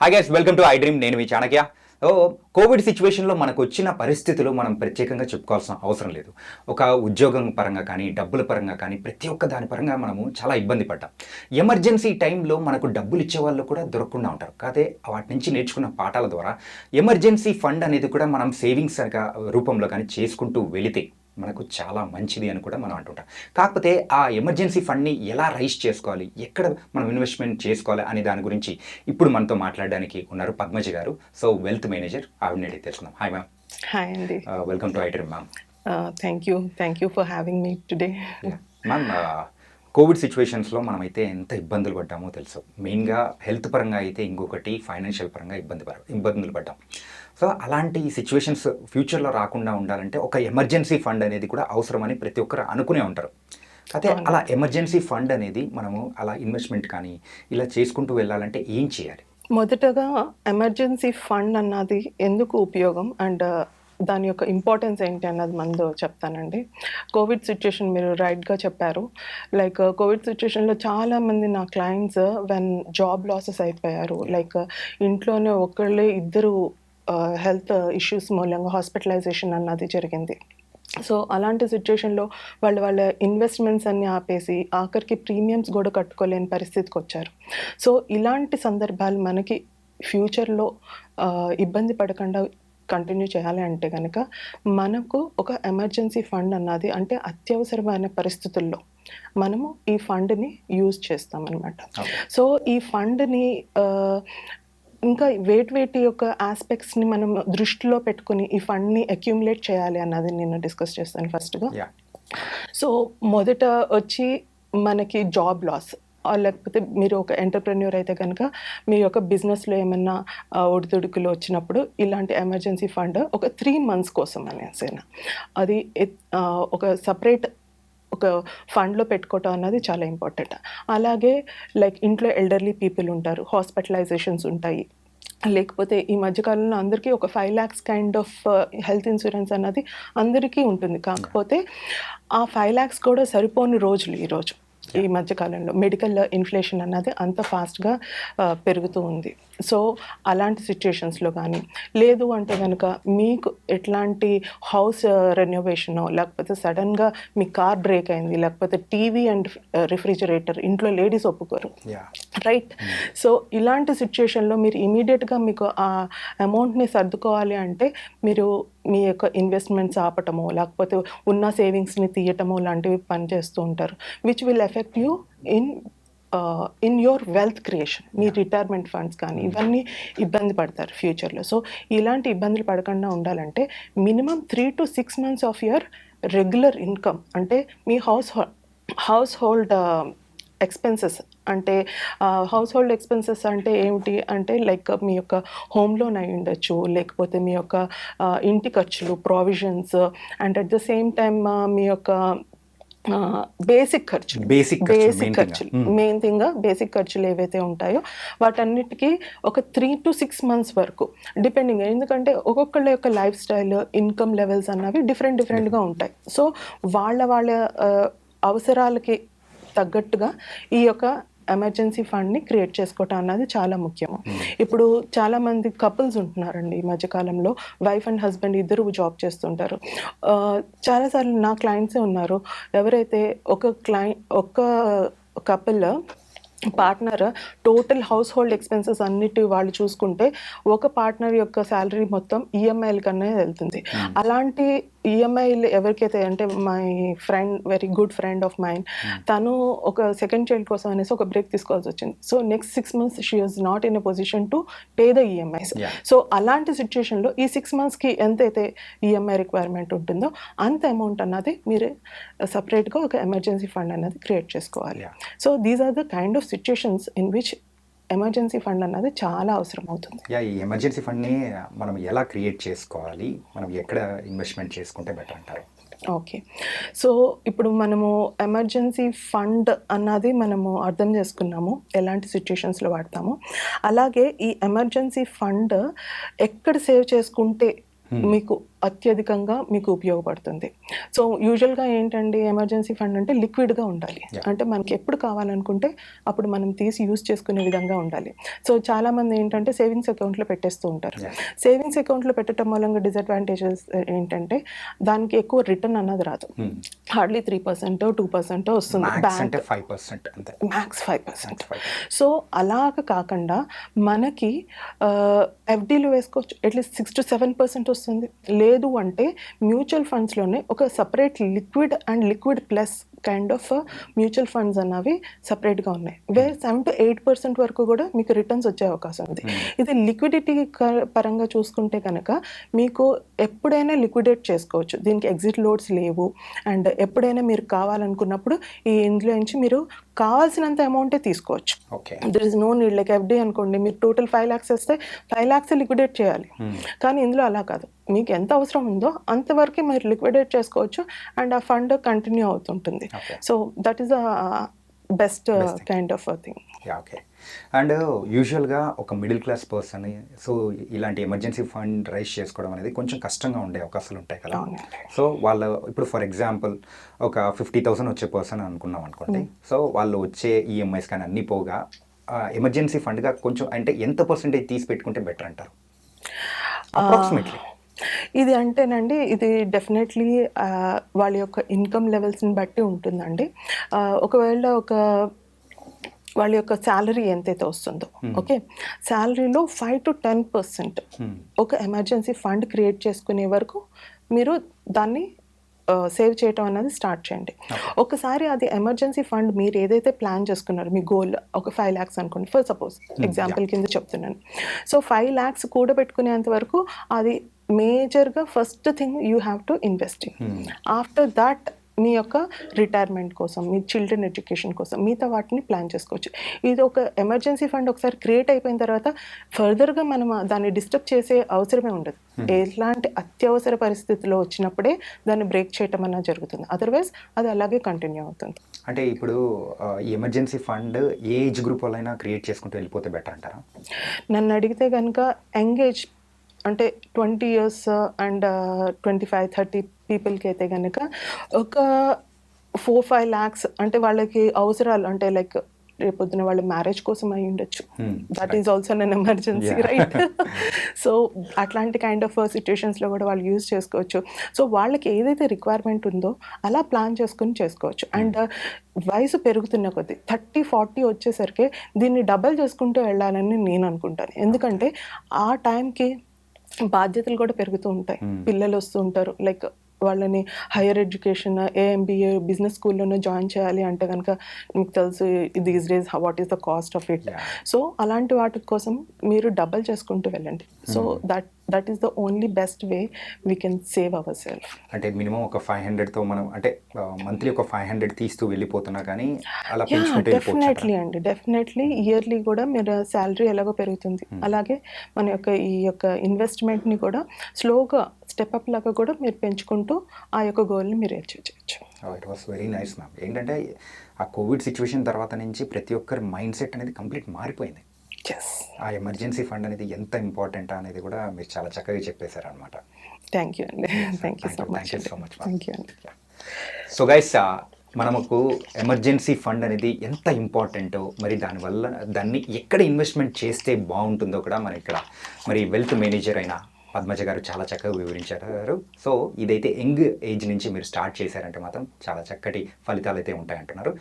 Hi guys, welcome to I dream. నేను మీ Chanakya. Covid సిచ్యువేషన్లో మనకు వచ్చిన పరిస్థితులు మనం ప్రత్యేకంగా చెప్పుకోవాల్సిన అవసరం లేదు. ఒక ఉద్యోగం పరంగా కానీ, డబ్బుల పరంగా కానీ, ప్రతి ఒక్క దాని పరంగా మనము చాలా ఇబ్బంది పడ్డాం. ఎమర్జెన్సీ టైంలో మనకు డబ్బులు ఇచ్చేవాళ్ళు కూడా దొరకకుండా ఉంటారు. కాకపోతే వాటి నుంచి నేర్చుకున్న పాఠాల ద్వారా ఎమర్జెన్సీ ఫండ్ అనేది కూడా మనం సేవింగ్స్ రూపంలో కానీ చేసుకుంటూ వెళితే మనకు చాలా మంచిది అని కూడా మనం అంటుంటాం. కాకపోతే ఆ ఎమర్జెన్సీ ఫండ్ని ఎలా రైజ్ చేసుకోవాలి, ఎక్కడ మనం ఇన్వెస్ట్మెంట్ చేసుకోవాలి అనే దాని గురించి ఇప్పుడు మనతో మాట్లాడడానికి ఉన్నారు పద్మజ గారు. సో వెల్త్ మేనేజర్, ఆవిడని అడిగి తెలుసుకుందాం. Hi ma'am. హాయ్ అండి. Welcome to I dream ma'am. Thank you for having me today. Ma'am, Covid సిచ్యువేషన్స్లో మనమైతే ఎంత ఇబ్బందులు పడ్డామో తెలుసు. మెయిన్గా హెల్త్ పరంగా అయితే, ఇంకొకటి ఫైనాన్షియల్ పరంగా ఇబ్బందులు పడ్డాం. సో అలాంటి సిచ్యువేషన్స్ ఫ్యూచర్లో రాకుండా ఉండాలంటే ఒక ఎమర్జెన్సీ ఫండ్ అనేది కూడా అవసరమని ప్రతి ఒక్కరు అనుకునే ఉంటారు. అయితే అలా ఎమర్జెన్సీ ఫండ్ అనేది మనము అలా ఇన్వెస్ట్మెంట్ కానీ ఇలా చేసుకుంటూ వెళ్ళాలంటే ఏం చేయాలి? మొదటగా ఎమర్జెన్సీ ఫండ్ అన్నది ఎందుకు ఉపయోగం అండ్ దాని యొక్క ఇంపార్టెన్స్ ఏంటి అన్నది ముందు చెప్తానండి. కోవిడ్ సిచ్యుయేషన్ మీరు రైట్గా చెప్పారు. లైక్ కోవిడ్ సిచ్యుయేషన్లో చాలామంది నా క్లయింట్స్ జాబ్ లాసెస్ అయిపోయారు. లైక్ ఇంట్లోనే ఒకళ్ళే ఇద్దరు హెల్త్ ఇష్యూస్ మూలంగా హాస్పిటలైజేషన్ అన్నది జరిగింది. సో అలాంటి సిచ్యుయేషన్లో వాళ్ళ ఇన్వెస్ట్మెంట్స్ అన్నీ ఆపేసి ఆఖరికి ప్రీమియమ్స్ కూడా కట్టుకోలేని పరిస్థితికి వచ్చారు. సో ఇలాంటి సందర్భాలు మనకి ఫ్యూచర్లో ఇబ్బంది పడకుండా కంటిన్యూ చేయాలి అంటే కనుక మనకు ఒక ఎమర్జెన్సీ ఫండ్ అన్నది, అంటే అత్యవసరమైన పరిస్థితుల్లో మనము ఈ ఫండ్ని యూజ్ చేస్తామన్నమాట. సో ఈ ఫండ్ని ఇంకా వేటి యొక్క ఆస్పెక్ట్స్ని మనం దృష్టిలో పెట్టుకుని ఈ ఫండ్ని అక్యూములేట్ చేయాలి అన్నది నేను డిస్కస్ చేస్తాను ఫస్ట్గా. సో మొదట వచ్చి మనకి జాబ్ లాస్, లేకపోతే మీరు ఒక ఎంటర్ప్రెన్యూర్ అయితే కనుక మీ యొక్క బిజినెస్లో ఏమన్నా ఒడిదుడుకులు వచ్చినప్పుడు ఇలాంటి ఎమర్జెన్సీ ఫండ్ ఒక 3 months కోసం అనేసి అది ఒక సపరేట్ ఒక ఫండ్లో పెట్టుకోవటం అన్నది చాలా ఇంపార్టెంట్. అలాగే లైక్ ఇంట్లో ఎల్డర్లీ పీపుల్ ఉంటారు, హాస్పిటలైజేషన్స్ ఉంటాయి, లేకపోతే ఈ మధ్యకాలంలో అందరికీ ఒక 5 lakhs kind of health insurance అన్నది అందరికీ ఉంటుంది. కాకపోతే ఆ 5 lakhs కూడా సరిపోని రోజులు ఈరోజు ఈ మధ్యకాలంలో మెడికల్ ఇన్ఫ్లేషన్ అన్నది అంత ఫాస్ట్గా పెరుగుతూ ఉంది. సో అలాంటి సిచ్యుయేషన్స్లో కానీ, లేదు అంటే కనుక మీకు ఎట్లాంటి హౌస్ రెనోవేషనో, లేకపోతే సడన్గా మీ కార్ బ్రేక్ అయింది, లేకపోతే టీవీ అండ్ రిఫ్రిజిరేటర్ ఇంట్లో లేడీస్ ఒప్పుకోరు, రైట్? సో ఇలాంటి సిచ్యుయేషన్లో మీరు ఇమీడియట్గా మీకు ఆ అమౌంట్ని సర్దుకోవాలి అంటే మీరు మీ యొక్క ఇన్వెస్ట్మెంట్స్ ఆపటమో, లేకపోతే ఉన్న సేవింగ్స్ని తీయటమో లాంటివి పనిచేస్తూ ఉంటారు, which will effect you in your wealth creation. Me retirement funds కానీ ఇవన్నీ ఇబ్బంది పడతారు ఫ్యూచర్లో. సో ఇలాంటి ఇబ్బందులు పడకుండా ఉండాలంటే minimum 3 to 6 months of your regular income, అంటే మీ హౌస్ హోల్డ్ ఎక్స్పెన్సెస్, అంటే హౌస్ హోల్డ్ ఎక్స్పెన్సెస్ అంటే ఏమిటి అంటే లైక్ మీ యొక్క హోమ్ లోన్ అయి ఉండొచ్చు, లేకపోతే మీ యొక్క ఇంటి ఖర్చులు, provisions, and at the same time మీ యొక్క బేసిక్ ఖర్చులు, మెయిన్ థింగ్ బేసిక్ ఖర్చులు ఏవైతే ఉంటాయో వాటన్నిటికీ ఒక 3 to 6 months వరకు డిపెండింగ్. ఎందుకంటే ఒక్కొక్కళ్ళ యొక్క లైఫ్ స్టైల్, ఇన్కమ్ లెవెల్స్ అన్నవి డిఫరెంట్గా ఉంటాయి. సో వాళ్ళ అవసరాలకి తగ్గట్టుగా ఈ యొక్క ఎమర్జెన్సీ ఫండ్ని క్రియేట్ చేసుకోవటం అన్నది చాలా ముఖ్యము. ఇప్పుడు చాలామంది కపుల్స్ ఉంటున్నారండి ఈ మధ్యకాలంలో, వైఫ్ అండ్ హస్బెండ్ ఇద్దరు జాబ్ చేస్తుంటారు. చాలాసార్లు నా క్లయింట్సే ఉన్నారు ఎవరైతే ఒక couple partner total house hold expenses అన్నిటి వాళ్ళు చూసుకుంటే ఒక పార్ట్నర్ యొక్క శాలరీ మొత్తం ఈఎంఐల కన్నా వెళ్తుంది. అలాంటి ఈఎంఐలు ఎవరికైతే, అంటే my friend, very good friend of mine, తను ఒక సెకండ్ చైల్డ్ కోసం అనేసి ఒక బ్రేక్ తీసుకోవాల్సి వచ్చింది. So next 6 months she is not in a position to pay the EMIs. So అలాంటి సిచ్యుయేషన్లో ఈ 6 monthsకి ఎంతైతే ఈఎంఐ రిక్వైర్మెంట్ ఉంటుందో అంత అమౌంట్ అన్నది మీరు సపరేట్గా ఒక ఎమర్జెన్సీ ఫండ్ అన్నది క్రియేట్ చేసుకోవాలి. So these are the kind of situations in which emergency fund అన్నది చాలా అవసరం అవుతుంది. ఈ ఎమర్జెన్సీ ఫండ్ని మనం ఎలా క్రియేట్ చేసుకోవాలి, మనం ఎక్కడ ఇన్వెస్ట్మెంట్ చేసుకుంటే బెటర్ అంటారు? ఓకే, సో ఇప్పుడు మనము ఎమర్జెన్సీ ఫండ్ అన్నది మనము అర్థం చేసుకున్నాము ఎలాంటి సిచ్యుయేషన్స్లో వాడతాము. అలాగే ఈ ఎమర్జెన్సీ ఫండ్ ఎక్కడ సేవ్ చేసుకుంటే మీకు అత్యధికంగా మీకు ఉపయోగపడుతుంది. సో, యూజువల్‌గా ఏంటండి ఎమర్జెన్సీ ఫండ్ అంటే లిక్విడ్‌గా ఉండాలి. Yeah. అంటే మనకి ఎప్పుడు కావాలనుకుంటే అప్పుడు మనం తీసి యూజ్ చేసుకునే విధంగా ఉండాలి. సో, చాలామంది ఏంటంటే సేవింగ్స్ అకౌంట్‌లో పెట్టేస్తూ ఉంటారు. Yeah. సేవింగ్స్ అకౌంట్‌లో పెట్టడం మూలంగా డిసడ్వాంటేజెస్ ఏంటంటే దానికి ఎక్కువ రిటర్న్ అన్నది రాదు. హార్డ్‌లీ 3%, 2% వస్తుంది. మ్యాక్స్ అంటే 5% అంతే. మ్యాక్స్ 5%. 5%. సో, అలాగ కాకుండా మనకి ఎఫ్‌డీలో వేసుకోవచ్చు. అట్‌లీస్ట్ 6-7% వస్తుంది. లేదు అంటే మ్యూచువల్ ఫండ్స్‌లోనే ఒక separate liquid plus kind of mutual funds అన్నవి సెపరేట్‌గా ఉన్నాయి. వేర్ 7-8% వరకు కూడా మీకు రిటర్న్స్ వచ్చే అవకాశం ఉంది. ఇది లిక్విడిటీ పరంగా చూసుకుంటే కనుక మీకు ఎప్పుడైనా లిక్విడేట్ చేసుకోవచ్చు. దీనికి ఎగ్జిట్ లోడ్స్ లేవు. అండ్ ఎప్పుడైనా మీరు కావాలనుకున్నప్పుడు ఇందులో నుంచి మీరు కావాల్సినంత అమౌంటే తీసుకోవచ్చు. Okay. There is no need. Like FD అనుకోండి, మీరు టోటల్ 5 lakhs వేస్తే 5 lakhs లిక్విడేట్ చేయాలి. కానీ ఇందులో అలా కాదు. మీకు ఎంత అవసరం ఉందో అంతవరకే మీరు లిక్విడేట్ చేసుకోవచ్చు అండ్ ఆ ఫండ్ కంటిన్యూ అవుతుంటుంది. Okay. So that is the best kind of thing. Yeah, okay. And యూజువల్గా ఒక మిడిల్ క్లాస్ పర్సన్ సో ఇలాంటి ఎమర్జెన్సీ ఫండ్ రైజ్ చేసుకోవడం అనేది కొంచెం కష్టంగా ఉండే అవకాశాలు ఉంటాయి కదా. అవునండి. సో వాళ్ళు ఇప్పుడు ఫర్ ఎగ్జాంపుల్ ఒక 50,000 వచ్చే పర్సన్ అనుకున్నాం అనుకోండి. సో వాళ్ళు వచ్చే ఈఎంఐస్ కానీ అన్నీ పోగా ఎమర్జెన్సీ ఫండ్గా కొంచెం అంటే ఎంత పర్సెంటేజ్ తీసి పెట్టుకుంటే బెటర్ అంటారు అప్రాక్సిమేట్లీ? ఇది అంటేనండి, ఇది డెఫినెట్లీ వాళ్ళ యొక్క ఇన్కమ్ లెవెల్స్ని బట్టి ఉంటుందండి. ఒకవేళ వాళ్ళ యొక్క శాలరీ ఎంతైతే వస్తుందో, ఓకే, శాలరీలో 5-10% ఒక ఎమర్జెన్సీ ఫండ్ క్రియేట్ చేసుకునే వరకు మీరు దాన్ని సేవ్ చేయటం అనేది స్టార్ట్ చేయండి. ఒకసారి అది ఎమర్జెన్సీ ఫండ్ మీరు ఏదైతే ప్లాన్ చేసుకున్నారో, మీ గోల్ ఒక 5 lakhs అనుకోండి ఫర్ సపోజ్ ఎగ్జాంపుల్ కింద చెప్తున్నాను. సో 5 lakhs కూడబెట్టుకునేంత వరకు అది మేజర్గా first thing you have to invest in. After that మీ యొక్క రిటైర్మెంట్ కోసం, మీ చిల్డ్రన్ ఎడ్యుకేషన్ కోసం మిగతా వాటిని ప్లాన్ చేసుకోవచ్చు. ఇది ఒక ఎమర్జెన్సీ ఫండ్ ఒకసారి క్రియేట్ అయిపోయిన తర్వాత ఫర్దర్గా మనం దాన్ని డిస్టర్బ్ చేసే అవసరమే ఉండదు. ఎలాంటి అత్యవసర పరిస్థితిలో వచ్చినప్పుడే దాన్ని బ్రేక్ చేయటం అన్నది జరుగుతుంది. అదర్వైజ్ అది అలాగే కంటిన్యూ అవుతుంది. అంటే ఇప్పుడు ఈ ఎమర్జెన్సీ ఫండ్ ఏ ఏజ్ గ్రూప్ వాళ్ళైనా క్రియేట్ చేసుకుంటూ వెళ్ళిపోతే బెటర్ అంటారా? నన్ను అడిగితే కనుక ఎంగేజ్ అంటే 20 years అండ్ 25-30 పీపుల్కి అయితే కనుక ఒక 4-5 lakhs అంటే వాళ్ళకి అవసరాలు అంటే లైక్ రేపొద్దున వాళ్ళ మ్యారేజ్ కోసం అయి ఉండొచ్చు. That is also an emergency, right? So అట్లాంటి కైండ్ ఆఫ్ సిచ్యుయేషన్స్లో కూడా వాళ్ళు యూజ్ చేసుకోవచ్చు. సో వాళ్ళకి ఏదైతే రిక్వైర్మెంట్ ఉందో అలా ప్లాన్ చేసుకుని చేసుకోవచ్చు. అండ్ వయసు పెరుగుతున్న కొద్దీ 30-40 వచ్చేసరికి దీన్ని డబల్ చేసుకుంటూ వెళ్ళాలని నేను అనుకుంటాను. ఎందుకంటే ఆ టైంకి బాధ్యతలు కూడా పెరుగుతూ ఉంటాయి. పిల్లలు వస్తూ ఉంటారు. లైక్ వాళ్ళని హైయర్ ఎడ్యుకేషన్ ఏఎంబీఏ బిజినెస్ స్కూల్లోనే జాయిన్ చేయాలి అంటే కనుక మీకు తెలుసు these days what is the cost of it. So అలాంటి వాటి కోసం మీరు డబల్ చేసుకుంటూ వెళ్ళండి. So that is the only best way we can save our self. అంటే మినిమం ఒక 500తో మనం అంటే మంత్లీ ఒక 500 తీస్తూ వెళ్ళిపోతున్నా కానీ అలా పెంచుకుంటూ డెఫినెట్లీ అండి, డెఫినెట్లీ ఇయర్లీ కూడా మీరు శాలరీ ఎలాగో పెరుగుతుంది, అలాగే మన యొక్క ఈ యొక్క ఇన్వెస్ట్మెంట్ని కూడా స్లోగా స్టెప్ అప్ లాగా కూడా మీరు పెంచుకుంటూ ఆ యొక్క గోల్ని మీరు అచీవ్ చేయొచ్చు. It was very nice ma'am. ఏంటంటే ఆ కోవిడ్ సిచ్యువేషన్ తర్వాత నుంచి ప్రతి ఒక్కరి మైండ్ సెట్ అనేది కంప్లీట్ మారిపోయింది. ఆ ఎమర్జెన్సీ ఫండ్ అనేది ఎంత ఇంపార్టెంట్ అనేది కూడా మీరు చాలా చక్కగా చెప్పేశారు అనమాట. థ్యాంక్ యూ అండి. Thank you so much. Thank you అండి. సో గైస్, మనకు ఎమర్జెన్సీ ఫండ్ అనేది ఎంత ఇంపార్టెంటో, మరి దానివల్ల దాన్ని ఎక్కడ ఇన్వెస్ట్మెంట్ చేస్తే బాగుంటుందో కూడా మన ఇక్కడ మరి వెల్త్ మేనేజర్ అయిన పద్మజ గారు చాలా చక్కగా వివరించారు. సో ఇదైతే యంగ్ ఏజ్ నుంచి మీరు స్టార్ట్ చేశారంటే మాత్రం చాలా చక్కటి ఫలితాలు అయితే ఉంటాయంటున్నారు.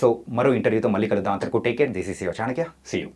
సో మరో ఇంటర్వ్యూతో మళ్ళీ కలుద్దాం. అంతవరకు take care. This is your Chanakya. See you.